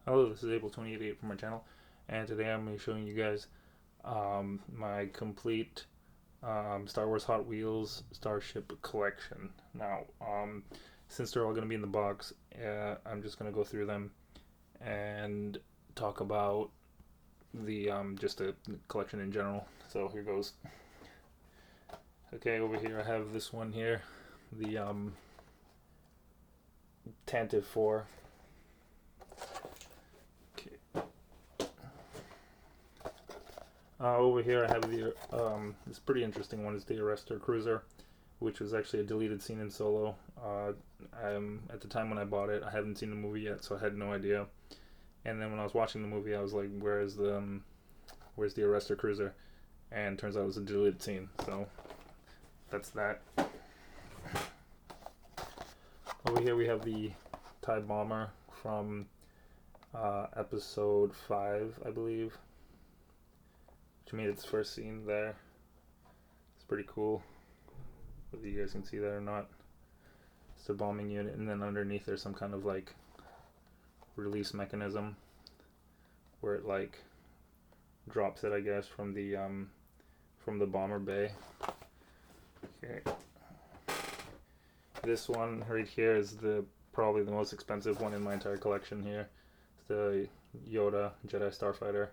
Hello, this is April 2088 from my channel, and today I'm going to be showing you guys my complete Star Wars Hot Wheels Starship collection. Now, since they're all going to be in the box, I'm just going to go through them and talk about the just the collection in general. So here goes. Okay, over here I have this one here, the Tantive 4. Over here I have the, this pretty interesting one is the Arrestor Cruiser, which was actually a deleted scene in Solo. At the time when I bought it, I hadn't seen the movie yet, so I had no idea. And then when I was watching the movie, I was like, where's the Arrestor Cruiser? And turns out it was a deleted scene, so that's that. Over here we have the TIE Bomber from episode 5, I believe, which made its first scene there. It's pretty cool, whether you guys can see that or not. It's a bombing unit, and then underneath there's some kind of like release mechanism where it like drops it, I guess, from the bomber bay. Okay. This one right here is probably the most expensive one in my entire collection here. It's the Yoda Jedi Starfighter,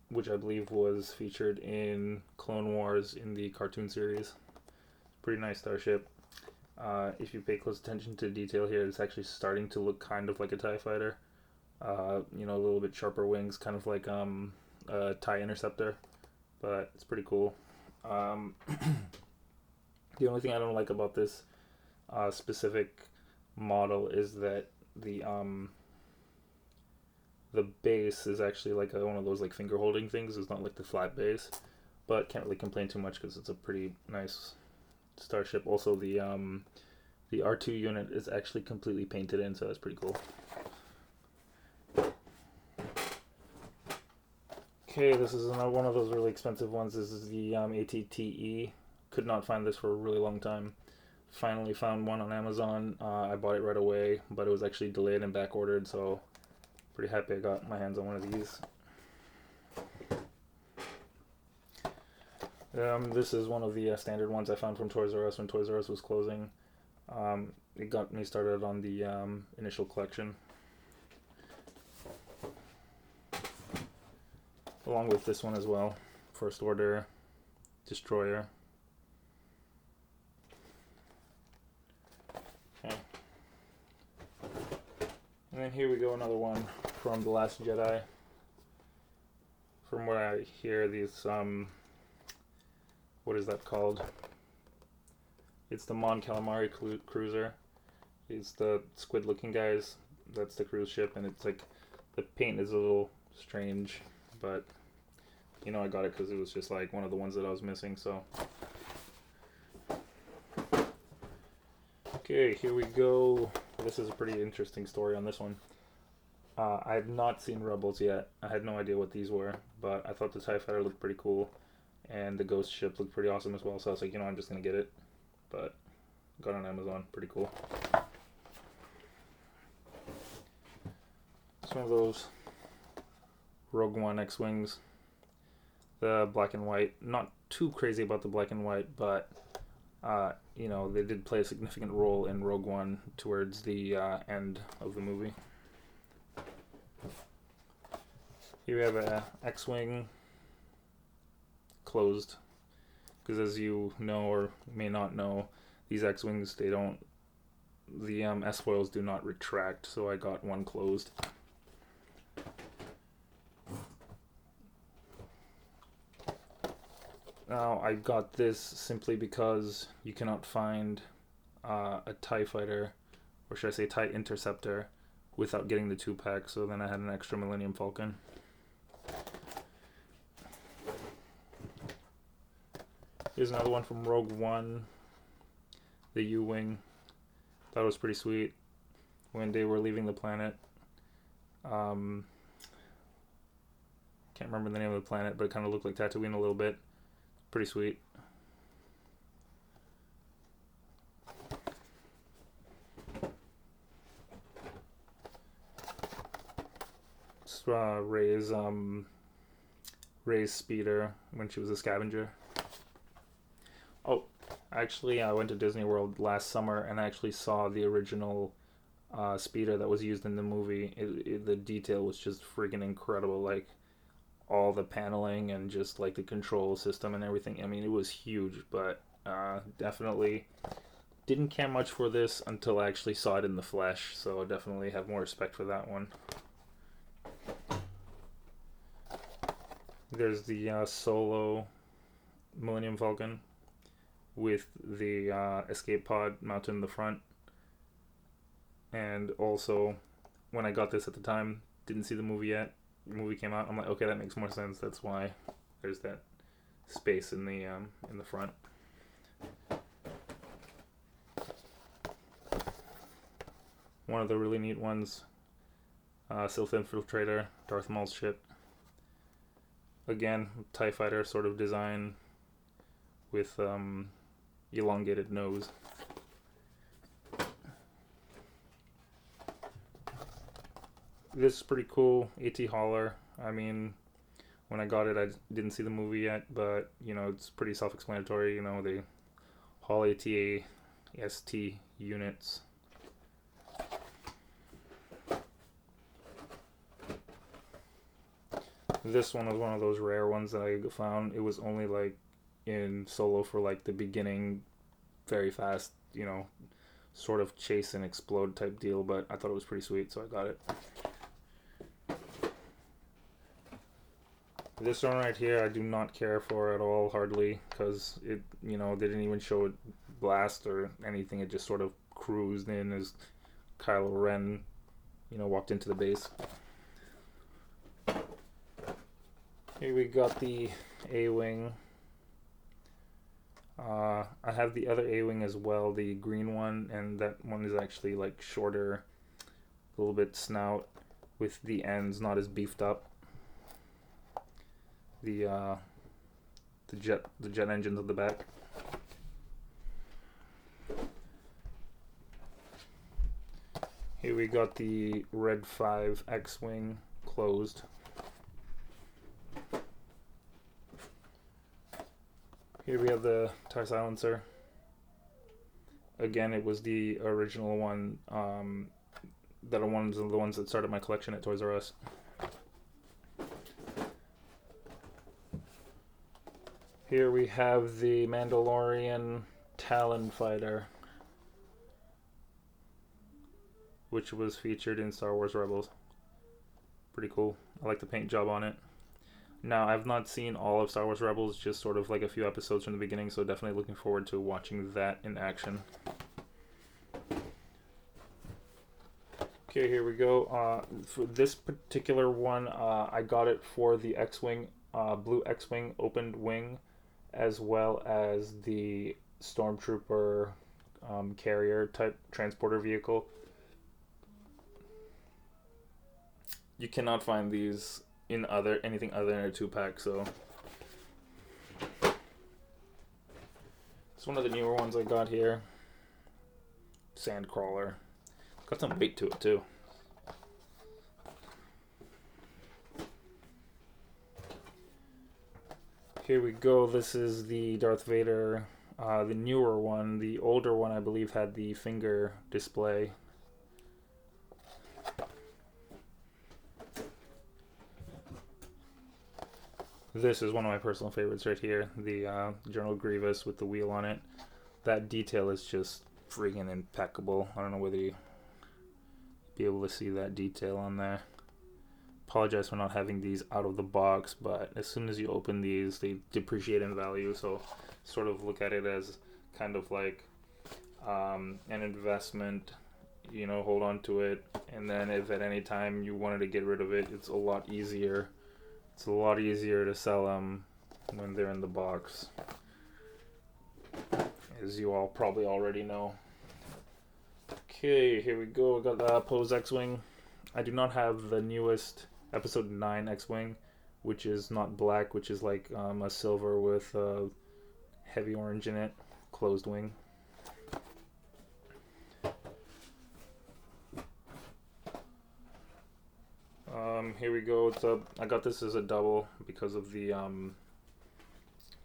which I believe was featured in Clone Wars in the cartoon series. Pretty nice starship. If you pay close attention to detail here, it's actually starting to look kind of like a TIE fighter. You know, a little bit sharper wings, kind of like a TIE Interceptor, but it's pretty cool. The only thing I don't like about this specific model is that the base is actually like one of those like finger holding things. It's not like the flat base, but can't really complain too much because it's a pretty nice starship. Also, the R2 unit is actually completely painted in, so that's pretty cool. Okay, this is another one of those really expensive ones. This is the ATTE. Could not find this for a really long time. Finally found one on Amazon. I bought it right away, but it was actually delayed and back ordered, so pretty happy I got my hands on one of these. This is one of the standard ones I found from Toys R Us when Toys R Us was closing. It got me started on the initial collection, along with this one as well. First Order Destroyer. Okay. And then here we go, another one from The Last Jedi. From what I hear, these what is that called? It's the Moan Calamari Cruiser. It's the squid looking guys. That's the cruise ship, and it's like the paint is a little strange, but you know, I got it because it was just like one of the ones that I was missing. So okay, here we go. This is a pretty interesting story on this one. I had not seen Rebels yet. I had no idea what these were, but I thought the TIE Fighter looked pretty cool, and the Ghost ship looked pretty awesome as well, so I was like, you know, I'm just going to get it. But got it on Amazon. Pretty cool. It's one of those Rogue One X-Wings. The black and white. Not too crazy about the black and white, but you know, they did play a significant role in Rogue One towards the end of the movie. Here we have a X-Wing closed, because as you know or may not know, these X-Wings, the S-foils do not retract, so I got one closed. Now, I got this simply because you cannot find a TIE Fighter, or should I say TIE Interceptor, without getting the 2-pack, so then I had an extra Millennium Falcon. Here's another one from Rogue One, the U-Wing. That was pretty sweet when they were leaving the planet. Can't remember the name of the planet, but it kind of looked like Tatooine a little bit. Pretty sweet. Rey's speeder when she was a scavenger. Oh, actually, I went to Disney World last summer and actually saw the original speeder that was used in the movie. The detail was just freaking incredible. Like all the paneling and just like the control system and everything. I mean, it was huge, but definitely didn't care much for this until I actually saw it in the flesh. So definitely have more respect for that one. There's the Solo Millennium Falcon with the escape pod mounted in the front. And also, when I got this at the time, didn't see the movie yet. The movie came out. I'm like, okay, that makes more sense. That's why there's that space in the front. One of the really neat ones, Sylph Infiltrator, Darth Maul's ship. Again, Typewriter sort of design with elongated nose. This is pretty cool. AT Hauler. I mean, when I got it, I didn't see the movie yet, but you know, it's pretty self-explanatory. You know, they haul ATA ST units. This one was one of those rare ones that I found. It was only like in Solo for like the beginning, very fast, you know, sort of chase and explode type deal, but I thought it was pretty sweet, so I got it. This one right here I do not care for at all, hardly, because it, you know, they didn't even show it blast or anything. It just sort of cruised in as Kylo Ren, you know, walked into the base. Here we got the A-Wing. I have the other A-Wing as well, the green one, and that one is actually like shorter, a little bit snout, with the ends not as beefed up. The jet engines at the back. Here we got the Red 5 X-Wing closed. Here we have the tire silencer. Again, it was the original one that are ones of the ones that started my collection at Toys R Us. Here we have the Mandalorian Talon Fighter, which was featured in Star Wars Rebels. Pretty cool. I like the paint job on it. Now, I've not seen all of Star Wars Rebels, just sort of like a few episodes from the beginning, so definitely looking forward to watching that in action. Okay, here we go. For this particular one, I got it for the X-Wing, blue X-Wing opened wing, as well as the Stormtrooper carrier type transporter vehicle. You cannot find these in anything other than a 2-pack, so it's one of the newer ones I got here. Sandcrawler. Got some weight to it too. Here we go. This is the Darth Vader, the newer one. The older one, I believe, had the finger display. This is one of my personal favorites right here. The General Grievous with the wheel on it. That detail is just freaking impeccable. I don't know whether you be able to see that detail on there. Apologize for not having these out of the box, but as soon as you open these, they depreciate in value, so sort of look at it as kind of like an investment, you know, hold on to it, and then if at any time you wanted to get rid of it, it's a lot easier to sell them when they're in the box, as you all probably already know. Okay, here we go. I got the Pose X-Wing. I do not have the newest Episode 9 X-Wing, which is not black, which is like a silver with heavy orange in it, closed wing. Here we go. I got this as a double because of the Yoda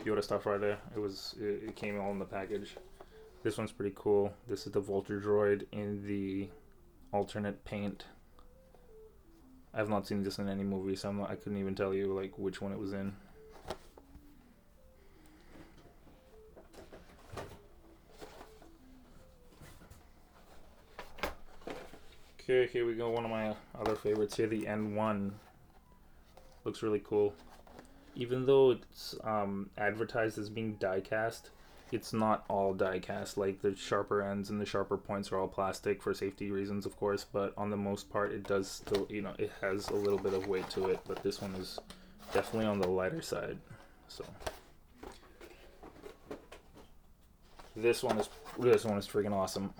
Starfighter. It came all in the package. This one's pretty cool. This is the Vulture droid in the alternate paint. I have not seen this in any movie, so I couldn't even tell you like which one it was in. Okay, here we go. One of my other favorites here, the N1. Looks really cool. Even though it's advertised as being die-cast, it's not all die-cast. Like, the sharper ends and the sharper points are all plastic for safety reasons, of course, but on the most part, it does still, it has a little bit of weight to it, but this one is definitely on the lighter side. So this one is freaking awesome.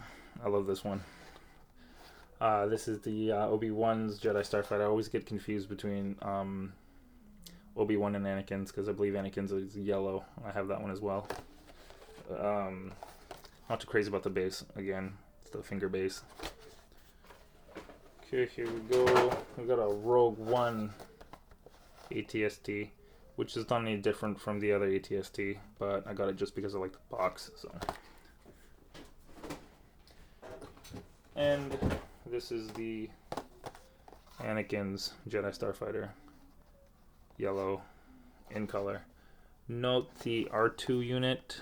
I love this one. This is the Obi-Wan's Jedi Starfighter. I always get confused between Obi-Wan and Anakin's because I believe Anakin's is yellow. I have that one as well. Not too crazy about the base. Again, it's the finger base. Okay, here we go. We got a Rogue One ATST, which is not any different from the other ATST, but I got it just because I like the box. So, and this is the Anakin's Jedi Starfighter, yellow in color. Note the R2 unit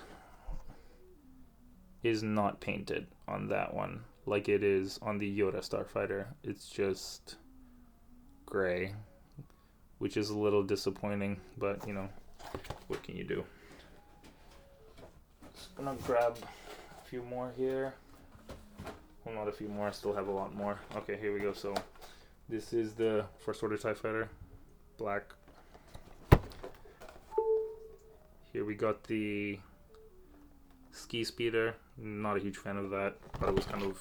is not painted on that one like it is on the Yoda Starfighter. It's just gray, which is a little disappointing, but what can you do? Just gonna grab a few more here. Well, not a few more, I still have a lot more. Okay, here we go. So this is the First Order TIE Fighter, black. Here we got the Ski Speeder. Not a huge fan of that, but it was kind of,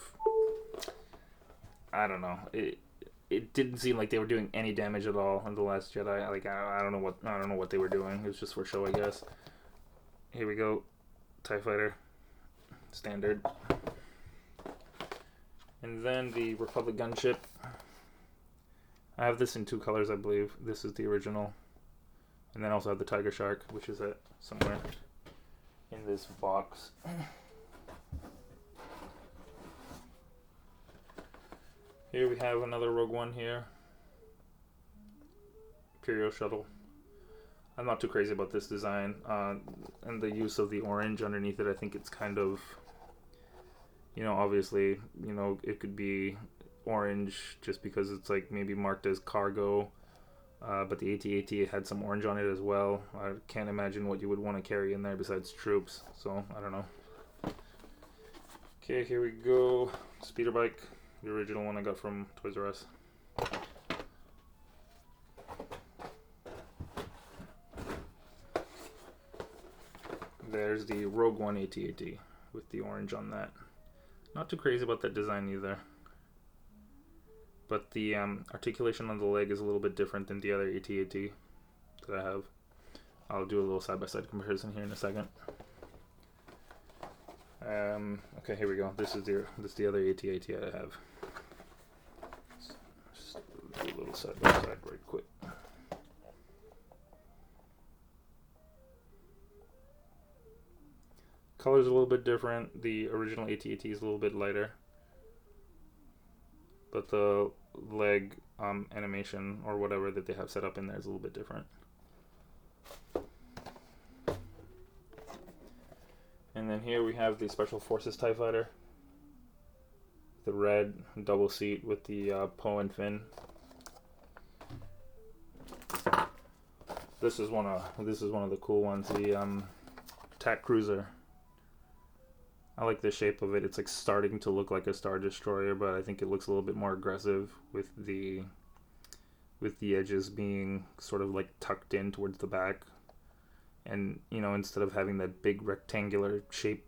I don't know. It didn't seem like they were doing any damage at all in The Last Jedi. Like I don't know what they were doing. It was just for show, I guess. Here we go, TIE Fighter, standard. And then the Republic gunship. I have this in two colors, I believe. This is the original. And then I also have the Tiger Shark, which is somewhere in this box. Here we have another Rogue One here. Curio Shuttle. I'm not too crazy about this design. And the use of the orange underneath it, I think it's kind of, obviously, it could be orange just because it's like maybe marked as cargo. But the AT-AT had some orange on it as well. I can't imagine what you would want to carry in there besides troops. So, I don't know. Okay, here we go. Speeder bike. The original one I got from Toys R Us. There's the Rogue One AT-AT with the orange on that. Not too crazy about that design either. But the articulation on the leg is a little bit different than the other AT-AT that I have. I'll do a little side-by-side comparison here in a second. Okay, here we go. This is the other AT-AT I have. Just do a little side-by-side right quick. Color's a little bit different. The original AT-AT is a little bit lighter. But the leg animation or whatever that they have set up in there is a little bit different. And then here we have the Special Forces TIE Fighter. The red double seat with the Poe and Finn. This is one of the cool ones. The Attack Cruiser. I like the shape of it. It's like starting to look like a Star Destroyer, but I think it looks a little bit more aggressive with the edges being sort of like tucked in towards the back. And, instead of having that big rectangular shape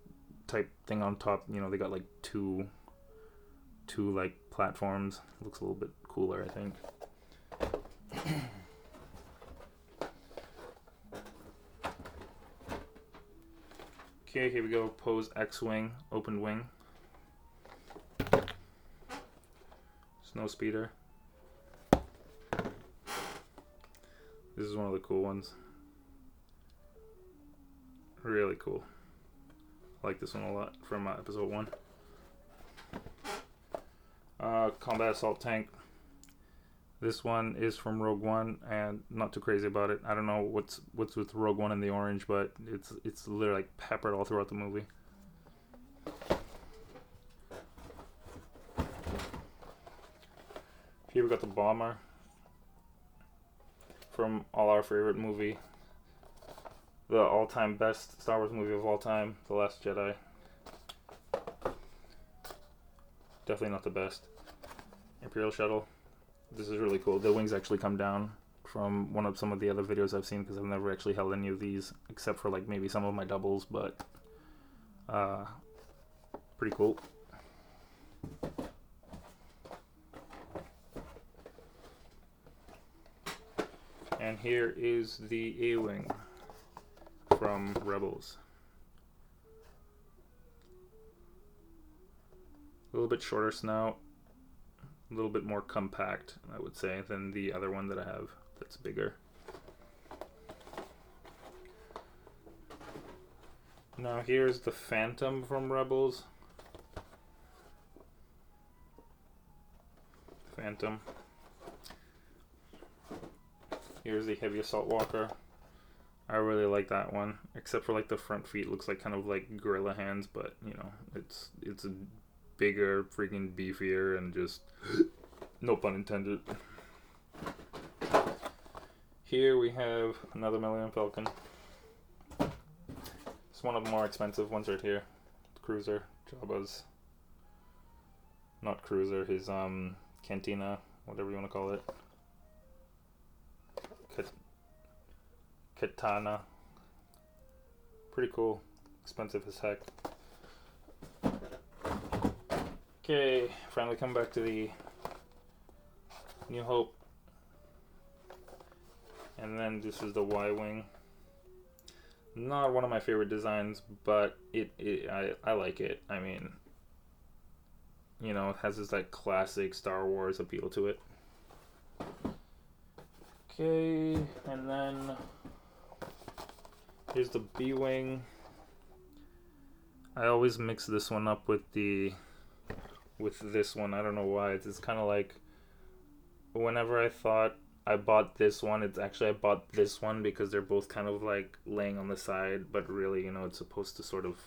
type thing on top, they got like two like platforms. It looks a little bit cooler, I think. Okay, here we go. Poe's X-Wing, open wing. Snowspeeder. This is one of the cool ones. Really cool. I like this one a lot from episode 1. Combat Assault Tank. This one is from Rogue One, and not too crazy about it. I don't know what's with Rogue One and the orange, but it's literally like peppered all throughout the movie. Here we got the bomber from all our favorite movie, the all-time best Star Wars movie of all time, The Last Jedi. Definitely not the best. Imperial Shuttle. This is really cool. The wings actually come down from some of the other videos I've seen, because I've never actually held any of these except for like maybe some of my doubles, but pretty cool. And here is the A-Wing from Rebels. A little bit shorter snout, a little bit more compact, I would say, than the other one that I have that's bigger. Now here's the Phantom from Rebels. Phantom. Here's the Heavy Assault Walker. I really like that one, except for like the front feet looks like kind of like gorilla hands, but you know, it's a bigger, freaking beefier, and just no pun intended. Here we have another Millennium Falcon. It's one of the more expensive ones right here. Cruiser, Jabba's, not cruiser, his cantina, whatever you want to call it. Katana. Pretty cool. Expensive as heck. Okay, finally come back to the New Hope. And then this is the Y-Wing. Not one of my favorite designs, but I like it. I mean, you know, it has this like classic Star Wars appeal to it. Okay, and then here's the B-Wing. I always mix this one up with this one. I don't know why. It's kind of like whenever I thought I bought this one, it's actually I bought this one because they're both kind of like laying on the side, but really, you know, it's supposed to sort of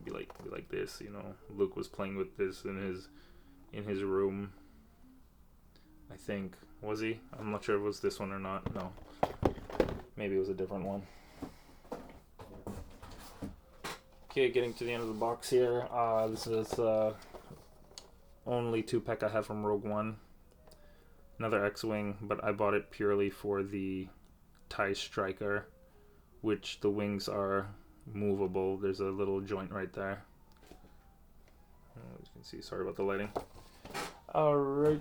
be like this, you know. Luke was playing with this in his room. I think. Was he? I'm not sure if it was this one or not. No. Maybe it was a different one. Okay, getting to the end of the box here. This is only 2-pack I have from Rogue One. Another X-Wing, but I bought it purely for the TIE Striker, which the wings are movable. There's a little joint right there. As you can see, sorry about the lighting. Alright.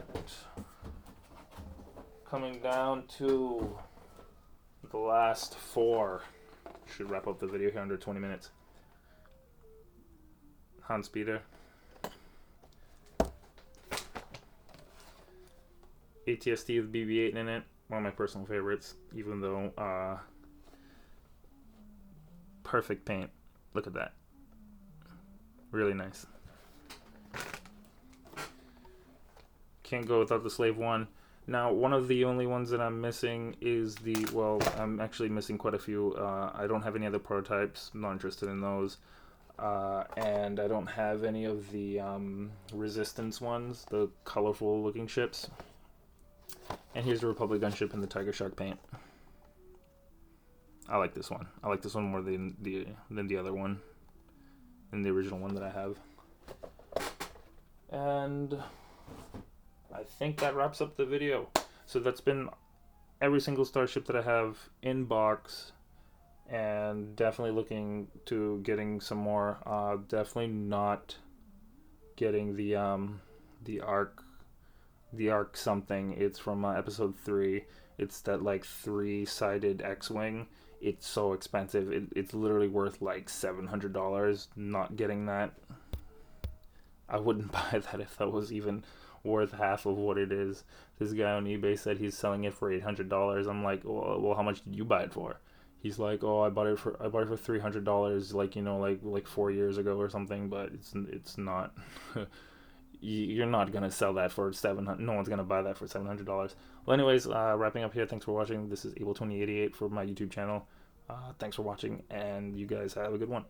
Coming down to the last 4. Should wrap up the video here under 20 minutes. Han Speeder. ATST with BB-8 in it. One of my personal favorites, even though perfect paint. Look at that. Really nice. Can't go without the Slave One. Now, one of the only ones that I'm missing is I'm actually missing quite a few. I don't have any other prototypes. I'm not interested in those. And I don't have any of the Resistance ones, the colorful looking ships. And here's the Republic gunship in the Tiger Shark paint. I like this one. I like this one more than the other one, than the original one that I have. And I think that wraps up the video. So that's been every single Starship that I have in box, and definitely looking to getting some more. Definitely not getting the Arc something. It's from episode 3. It's that like 3-sided X-Wing. It's so expensive. It's literally worth like $700. Not getting that. I wouldn't buy that if that was even worth half of what it is. This guy on eBay said he's selling it for $800. I'm like, well, how much did you buy it for? He's like, oh, I bought it for $300, like, like 4 years ago or something. But it's not. You're not gonna sell that for $700. No one's gonna buy that for $700. Well, anyways, wrapping up here. Thanks for watching. This is Able2088 for my YouTube channel. Thanks for watching, and you guys have a good one.